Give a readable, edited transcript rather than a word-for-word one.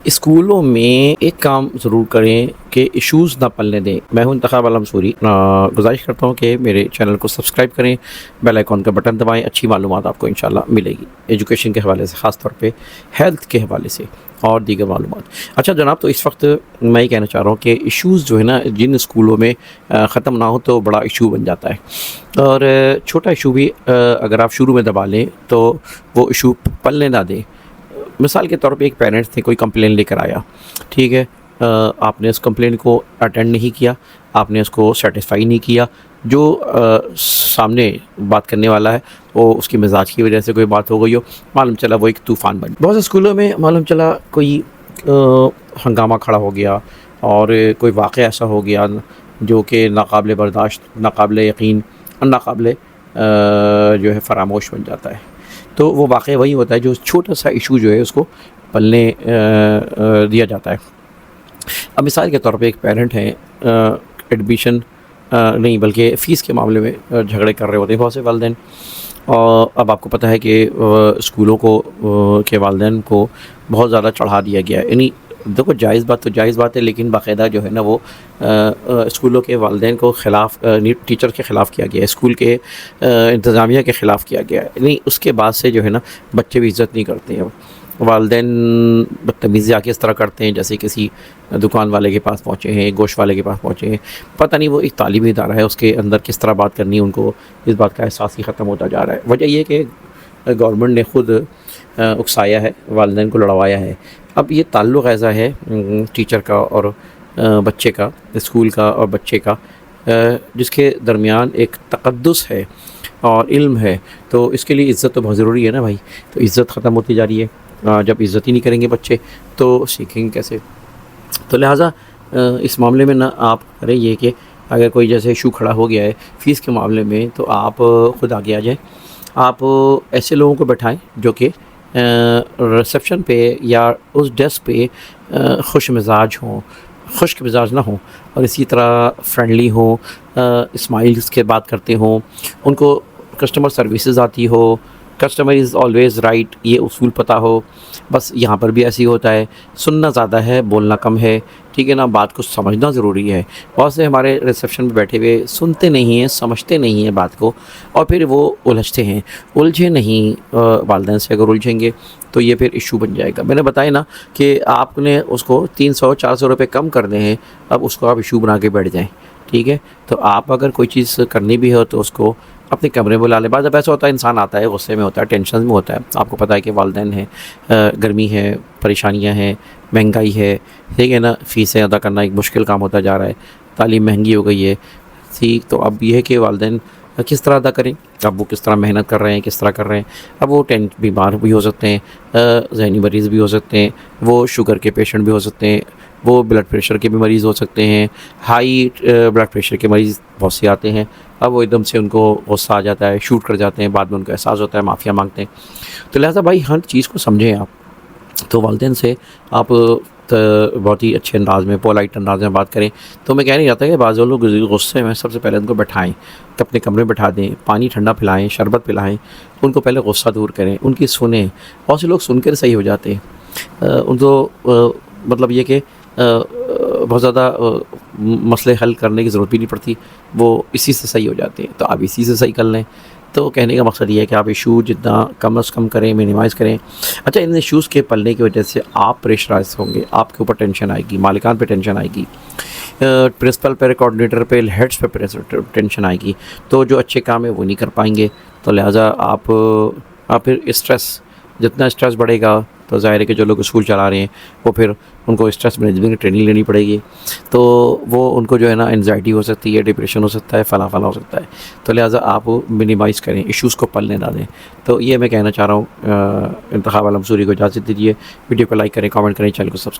اسکولوں میں ایک کام ضرور کریں کہ ایشوز نہ پلنے دیں۔ میں ہوں انتخاب عالم سوری، گزارش کرتا ہوں کہ میرے چینل کو سبسکرائب کریں، بیل آئیکن کا بٹن دبائیں، اچھی معلومات آپ کو انشاءاللہ ملے گی ایجوکیشن کے حوالے سے، خاص طور پہ ہیلتھ کے حوالے سے اور دیگر معلومات۔ اچھا جناب، تو اس وقت میں یہ کہنا چاہ رہا ہوں کہ ایشوز جو ہے نا، جن اسکولوں میں ختم نہ ہو تو بڑا ایشو بن جاتا ہے، اور چھوٹا ایشو بھی اگر آپ شروع میں دبا لیں تو وہ ایشو پلنے نہ دیں۔ مثال کے طور پہ ایک پیرنٹس تھے، کوئی کمپلین لے کر آیا، ٹھیک ہے، آپ نے اس کمپلین کو اٹینڈ نہیں کیا، آپ نے اس کو سیٹسفائی نہیں کیا۔ جو سامنے بات کرنے والا ہے وہ اس کی مزاج کی وجہ سے کوئی بات ہو گئی ہو، معلوم چلا وہ ایک طوفان بن۔ بہت سے اسکولوں میں معلوم چلا کوئی ہنگامہ کھڑا ہو گیا اور کوئی واقعہ ایسا ہو گیا جو کہ ناقابل برداشت، ناقابل یقین، ناقابل جو ہے فراموش بن جاتا ہے۔ تو وہ واقعہ وہی ہوتا ہے جو چھوٹا سا ایشو جو ہے اس کو پلنے دیا جاتا ہے۔ اب مثال کے طور پہ ایک پیرنٹ ہیں، ایڈمیشن نہیں بلکہ فیس کے معاملے میں جھگڑے کر رہے ہوتے ہیں بہت سے والدین، اور اب آپ کو پتہ ہے کہ اسکولوں کو کے والدین کو بہت زیادہ چڑھا دیا گیا ہے۔ یعنی دیکھو، جائز بات تو جائز بات ہے، لیکن باقاعدہ جو ہے نا وہ اسکولوں کے والدین کو خلاف، ٹیچر کے خلاف کیا گیا ہے، اسکول کے انتظامیہ کے خلاف کیا گیا ہے۔ یعنی اس کے بعد سے جو ہے نا بچے بھی عزت نہیں کرتے ہیں، والدین بدتمیزی آ کے اس طرح کرتے ہیں جیسے کسی دکان والے کے پاس پہنچے ہیں، گوشت والے کے پاس پہنچے ہیں، پتہ نہیں وہ ایک تعلیمی ادارہ ہے، اس کے اندر کس طرح بات کرنی ہے، ان کو اس بات کا احساس ہی ختم ہوتا جا رہا ہے۔ وجہ یہ کہ گورنمنٹ نے خود اکسایا ہے، والدین کو لڑوایا ہے۔ اب یہ تعلق ایسا ہے ٹیچر کا اور بچے کا، اسکول کا اور بچے کا، جس کے درمیان ایک تقدس ہے اور علم ہے، تو اس کے لیے عزت تو بہت ضروری ہے نا بھائی۔ تو عزت ختم ہوتی جا رہی ہے، جب عزت ہی نہیں کریں گے بچے تو سیکھیں گے کیسے؟ تو لہٰذا اس معاملے میں نہ آپ کریں یہ کہ اگر کوئی جیسے ایشو کھڑا ہو گیا ہے فیس کے معاملے میں، تو آپ خود آگے آ جائیں، آپ ایسے لوگوں کو بٹھائیں جو کہ ریسیپشن پہ یا اس ڈیسک پہ خوش مزاج ہوں، خشک مزاج نہ ہوں، اور اسی طرح فرینڈلی ہوں، اسمائلز کے بات کرتے ہوں، ان کو کسٹمر سروسز آتی ہو، کسٹمر از آلویز رائٹ، یہ اصول پتہ ہو۔ بس یہاں پر بھی ایسے ہی ہوتا ہے، سننا زیادہ ہے، بولنا کم ہے، ٹھیک ہے نا، بات کو سمجھنا ضروری ہے۔ بہت سے ہمارے ریسیپشن پہ بیٹھے ہوئے سنتے نہیں ہیں، سمجھتے نہیں ہیں بات کو، اور پھر وہ الجھتے ہیں۔ الجھے نہیں، والدین سے اگر الجھیں گے تو یہ پھر ایشو بن جائے گا۔ میں نے بتایا نا کہ آپ نے اس کو 300-400 روپے کم کرنے ہیں، اب اس کو آپ ایشو بنا کے بیٹھ جائیں، ٹھیک ہے؟ تو آپ اگر کوئی چیز کرنی بھی ہو تو اس کو اپنے کمرے میں بلا لیں۔ بعض اب ایسا ہوتا ہے انسان آتا ہے غصے میں ہوتا ہے، ٹینشن میں ہوتا ہے، آپ کو پتہ ہے کہ والدین ہیں، گرمی ہے، پریشانیاں ہیں، مہنگائی ہے، ٹھیک ہے نا، فیسیں ادا کرنا ایک مشکل کام ہوتا جا رہا ہے، تعلیم مہنگی ہو گئی ہے، ٹھیک۔ تو اب یہ ہے کہ والدین کس طرح ادا کریں، اب وہ کس طرح محنت کر رہے ہیں، کس طرح کر رہے ہیں۔ اب وہ بیمار بھی ہو سکتے ہیں، ذہنی مریض بھی ہو سکتے ہیں، وہ شوگر کے پیشنٹ بھی ہو سکتے ہیں، وہ بلڈ پریشر کے بھی مریض ہو سکتے ہیں، ہائی بلڈ پریشر کے مریض بہت سے آتے ہیں۔ اب وہ ایک دم سے ان کو غصہ آ جاتا ہے، شوٹ کر جاتے ہیں، بعد میں ان کو احساس ہوتا ہے، معافیا مانگتے ہیں۔ تو لہٰذا بھائی ہر چیز کو سمجھیں آپ، تو والدین سے آپ بہت ہی اچھے انداز میں، پولائٹ انداز میں بات کریں۔ تو میں کہہ نہیں چاہتا کہ بعض لوگ غصے میں سب سے پہلے ان کو بٹھائیں، کہ اپنے کمرے میں بٹھا دیں، پانی ٹھنڈا پلائیں، شربت پلائیں، ان کو پہلے غصہ دور کریں، ان کی سنیں۔ بہت سے لوگ سن کر صحیح ہو جاتے ہیں، ان کو مطلب یہ کہ بہت زیادہ مسئلے حل کرنے کی ضرورت بھی نہیں پڑتی، وہ اسی سے صحیح ہو جاتے ہیں۔ تو آپ اسی سے صحیح کر لیں۔ تو کہنے کا مقصد یہ ہے کہ آپ ایشو جتنا کم از کم کریں، مینیمائز کریں۔ اچھا، ان ایشوز کے پلنے کی وجہ سے آپ پریشرائز ہوں گے، آپ کے اوپر ٹینشن آئے گی، مالکان پہ ٹینشن آئے گی، پرنسپل پہ، کوآرڈینیٹر پہ، ہیڈس پہ ٹینشن آئے گی، تو جو اچھے کام ہے وہ نہیں کر پائیں گے۔ تو لہٰذا آپ پھر اسٹریس، جتنا اسٹریس بڑھے گا تو ظاہر ہے کہ جو لوگ اسکول چلا رہے ہیں وہ پھر ان کو اسٹریس مینجمنٹ کی ٹریننگ لینی پڑے گی، تو وہ ان کو جو ہے نا انزائٹی ہو سکتی ہے، ڈپریشن ہو سکتا ہے، فلاں ہو سکتا ہے۔ تو لہٰذا آپ منیمائز کریں، ایشوز کو پلنے نہ دیں۔ تو یہ میں کہنا چاہ رہا ہوں۔ انتخاب عالم سوری کو اجازت دیجیے، ویڈیو کو لائک کریں، کامنٹ کریں، چینل کو سبسکرائب